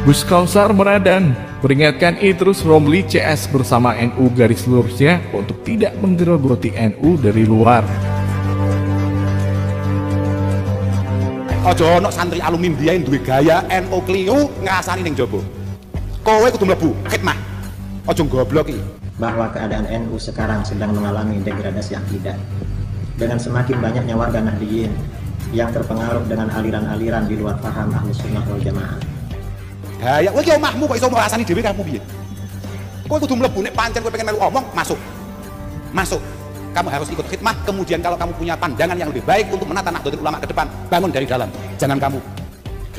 Gus Kausar Meradan peringatkan Idrus Romli CS bersama NU garis lurusnya untuk tidak menggerogoti NU dari luar. Ojo ono santri alumni biyen duwe gaya NU kliu ngrasani ning jaba. Kowe kudu mlebu khidmah. Ojo goblok iki. Bahwa keadaan NU sekarang sedang mengalami degradasi akidah. Dengan semakin banyaknya warga Nahdliyin yang terpengaruh dengan aliran-aliran di luar paham Ahlus Sunnah wal Jamaah. Gaya kowe iki omahmu kok iso ngrasani dhewe kamu piye? Kowe kudu mlebu nek pancen kowe pengen melu omong, masuk. Masuk. Kamu harus ikut khidmah, kemudian kalau kamu punya pandangan yang lebih baik untuk menata Nahdlatul Ulama ke depan, bangun dari dalam, jangan kamu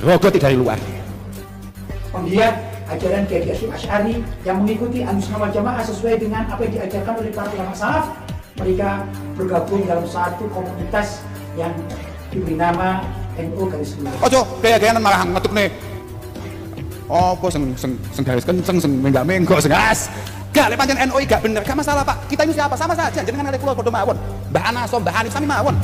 gerogoti dari luar. Penggiat ajaran Kiai Hasyim Asy'ari yang mengikuti Ahlussunnah wal Jamaah sesuai dengan apa yang diajarkan oleh para ulama salaf, mereka bergabung dalam satu komunitas yang diberi nama NU garis lurus. Ojo gaya-gayanan malah ngetuk nih. Apa sing garis kenceng, sing menggak-menggok, sing as. Gak, lek pancen NU gak bener, gak masalah Pak. Kita ini siapa? Sama saja, jenengan ngalih kula padha mawon. Mbah Anasom, Mbah Hanif sami mawon.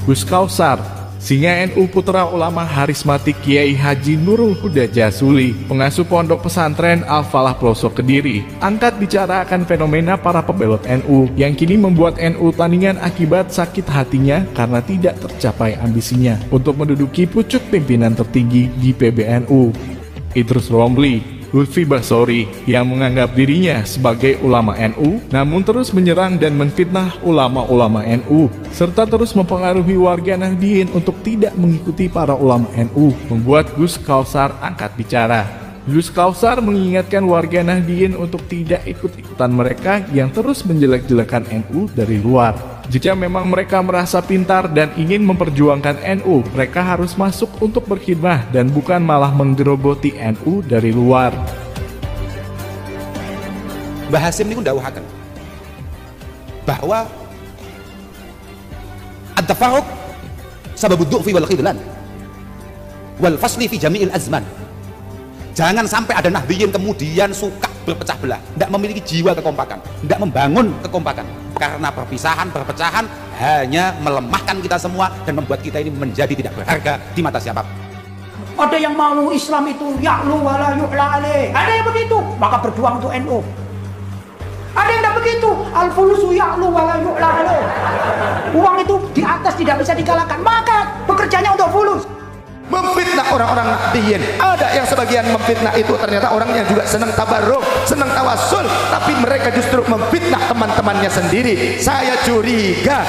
Gus Kausar, singa NU Putra Ulama Harismatik Kiai Haji Nurul Huda Jasuli, pengasuh pondok pesantren Al-Falah Pelosok Kediri, angkat bicara akan fenomena para pembelot NU yang kini membuat NU tandingan akibat sakit hatinya karena tidak tercapai ambisinya untuk menduduki pucuk pimpinan tertinggi di PBNU. Idrus Romli, Lutfi Basori yang menganggap dirinya sebagai ulama NU namun terus menyerang dan menfitnah ulama-ulama NU serta terus mempengaruhi warga Nahdliyin untuk tidak mengikuti para ulama NU membuat Gus Kausar angkat bicara. Gus Kausar mengingatkan warga Nahdliyin untuk tidak ikut-ikutan mereka yang terus menjelek-jelekan NU dari luar. Jika memang mereka merasa pintar dan ingin memperjuangkan NU, mereka harus masuk untuk berkhidmah dan bukan malah menggerogoti NU dari luar. Mbah Hasyim niku ndawuhaken bahwa at-tafarruq sababud du'fi wal khidlan wal fasli fi jami'il azman. Jangan sampai ada Nahdliyin kemudian suka berpecah belah, tidak memiliki jiwa kekompakan, tidak membangun kekompakan. Karena perpecahan hanya melemahkan kita semua dan membuat kita ini menjadi tidak berharga di mata siapa. Ada yang mau Islam itu ya'lu wala yu'la alaih. Ada yang begitu, maka berjuang untuk NU. Ada yang tidak begitu, al-fulusu ya'lu wala yu'la alaih. Uang itu di atas tidak bisa dikalahkan, maka bekerjanya untuk fulus. Memfitnah orang-orang Nahdliyin. Ada yang sebagian memfitnah itu ternyata orang yang juga senang tabarruk, senang tawasul, tapi mereka justru memfitnah teman-temannya sendiri. Saya curiga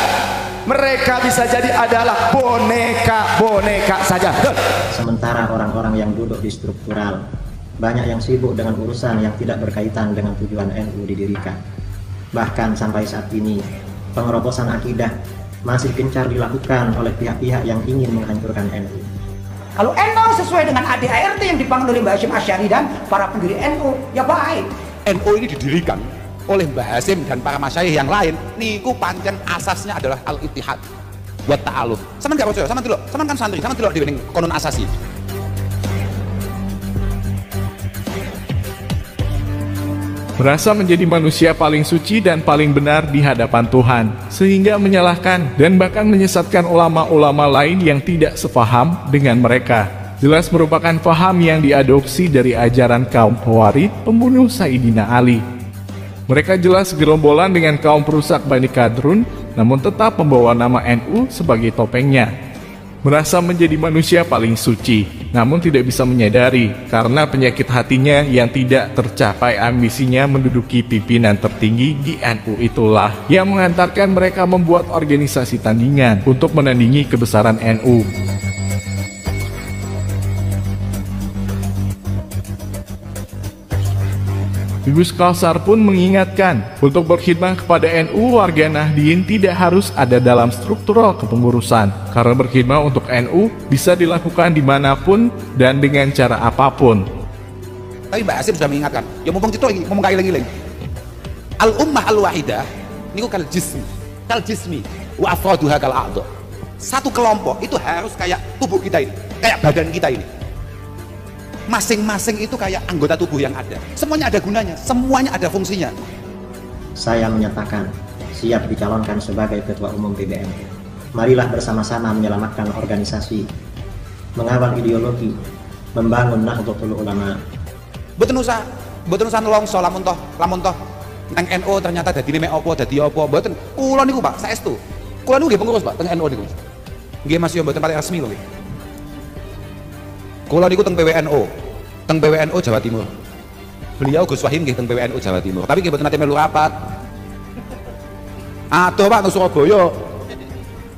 mereka bisa jadi adalah boneka-boneka saja. Sementara orang-orang yang duduk di struktural banyak yang sibuk dengan urusan yang tidak berkaitan dengan tujuan NU didirikan. Bahkan sampai saat ini pengerobosan akidah masih gencar dilakukan oleh pihak-pihak yang ingin menghancurkan NU. Kalau NU sesuai dengan ADART yang dibangun oleh Mbah Hasyim Asy'ari dan para pendiri NU, ya baik. NU ini didirikan oleh Mbah Hasyim dan para masyayikh yang lain. Niku pancen asasnya adalah al-ittihad wa ta'aluf. Sampeyan gak percaya? Sampeyan delok, sampeyan kan santri, sampeyan delok dhewe ning konon asasi. Merasa menjadi manusia paling suci dan paling benar di hadapan Tuhan, sehingga menyalahkan dan bahkan menyesatkan ulama-ulama lain yang tidak sepaham dengan mereka. Jelas merupakan paham yang diadopsi dari ajaran kaum Khawarij pembunuh Sayyidina Ali. Mereka jelas gerombolan dengan kaum perusak Bani Qadrun, namun tetap membawa nama NU sebagai topengnya. Merasa menjadi manusia paling suci, namun tidak bisa menyadari karena penyakit hatinya yang tidak tercapai ambisinya menduduki pimpinan tertinggi di NU itulah yang mengantarkan mereka membuat organisasi tandingan untuk menandingi kebesaran NU. Gus Kausar pun mengingatkan, untuk berkhidmat kepada NU, warga Nahdliyin tidak harus ada dalam struktural kepengurusan, karena berkhidmat untuk NU bisa dilakukan dimanapun dan dengan cara apapun. Tapi Mbak Asim sudah mengingatkan, ya mumpung itu lagi ngomong kailing-iling. Al ummah al wahidah niku kal jismi wa afraduha kal a'dha. Satu kelompok itu harus kayak tubuh kita ini, kayak badan kita ini. Masing-masing itu kayak anggota tubuh yang ada. Semuanya ada gunanya, semuanya ada fungsinya. Saya menyatakan siap dicalonkan sebagai Ketua Umum PBNU. Marilah bersama-sama menyelamatkan organisasi, mengawal ideologi, membangun Nahdlatul Ulama. Betul usah nelongso lamun toh nang NU ternyata dadi leme dadi apa mboten. Kula niku Pak, saestu. Kula niku nggih pengurus Pak teng NU niku. Nggih Mas yo mboten partai resmi lho nggih. Kula niku teng PWNU Jawa Timur. Beliau Gus Wahim nggih teng PWNU Jawa Timur. Tapi nggih mboten nate melu rapat. Aduh Pak teng Surabaya.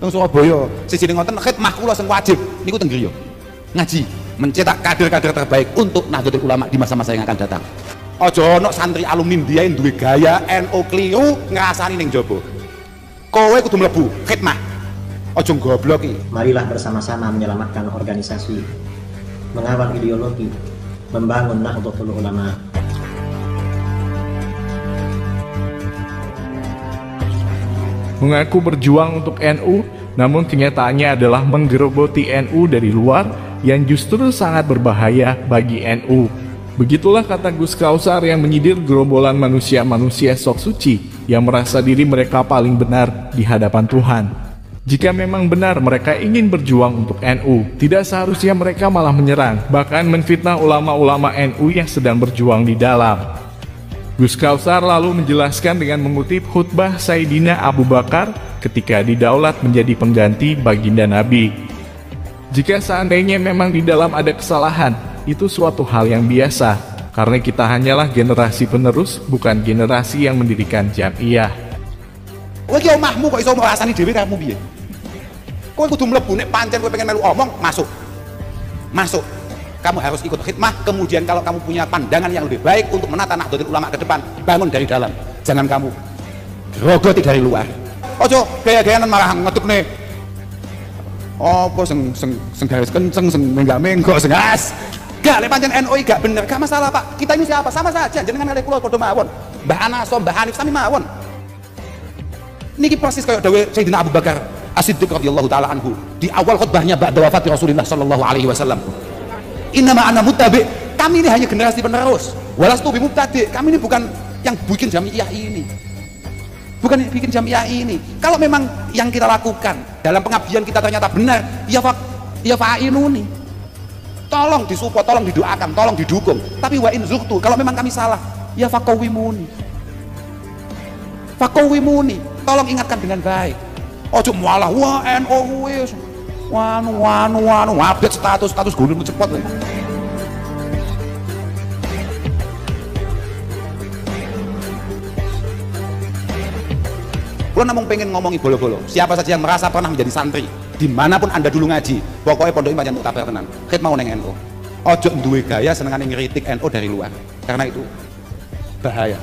Teng Surabaya, siji ngoten khidmah kula sing wajib niku teng griya. Ngaji, mencetak kader-kader terbaik untuk Nahdlatul Ulama di masa-masa yang akan datang. Ojo ono santri alumni dia yang duwe gaya NU kliru ngrasani ning jaba. Kowe kudu mlebu khidmah. Ojo goblok iki. Marilah bersama-sama menyelamatkan organisasi, mengawal ideologi, membangun Nahdlatul Ulama. Mengaku berjuang untuk NU, namun kenyataannya adalah menggerogoti NU dari luar yang justru sangat berbahaya bagi NU. Begitulah kata Gus Kausar yang menyindir gerombolan manusia-manusia sok suci yang merasa diri mereka paling benar di hadapan Tuhan. Jika memang benar mereka ingin berjuang untuk NU, tidak seharusnya mereka malah menyerang, bahkan menfitnah ulama-ulama NU yang sedang berjuang di dalam. Gus Kausar lalu menjelaskan dengan mengutip khutbah Sayyidina Abu Bakar ketika didaulat menjadi pengganti baginda Nabi. Jika seandainya memang di dalam ada kesalahan, itu suatu hal yang biasa, karena kita hanyalah generasi penerus, bukan generasi yang mendirikan jamiah. Kowe ki omahmu kok iso ngrasani dhewe kamu piye? Kowe kudu mlebu nek pancen kowe pengen melu omong, masuk. Kamu harus ikut khidmah, kemudian kalau kamu punya pandangan yang lebih baik untuk menata Nahdlatul Ulama ke depan, bangun dari dalam. Jangan kamu grogoti dari luar. Ojo gaya-gayanan malah ngetukne. Apa sing garis kenceng, sing menggak-menggok, sing as. Gak, lek pancen NU gak bener, gak masalah Pak. Kita ini siapa? Sama saja, jenengan kali kula padha mawon. Mbah Anas, Mbah Hanif sami mawon. Niki persis kayak dawuh Sayyidina Abu Bakar As-Siddiq radhiyallahu taala anhu di awal khutbahnya ba'da wafat Rasulullah sallallahu alaihi wasallam. Innama ana muttabi, kami ini hanya generasi penerus. Walastu bimubtadi, kami ini bukan yang bikin jamiah ini. Bukan yang bikin jamiah ini. Kalau memang yang kita lakukan dalam pengabdian kita ternyata benar, ya fa'inuni. Tolong disupport, tolong didoakan, tolong didukung. Tapi wa in zuqtu, kalau memang kami salah, ya faqawimuni. Faqawimuni, tolong ingatkan dengan baik. Ojo mualah wah NU wis. Wanu update status gunung cepet. Lo namung pengen ngomongi bolo-bolo. Siapa saja yang merasa pernah menjadi santri, dimanapun anda dulu ngaji, pokoknya pondok pancen mutabar tenan. Khidmah neng NU. Ojo duwe gaya senengane ngritik NU dari luar, karena itu bahaya.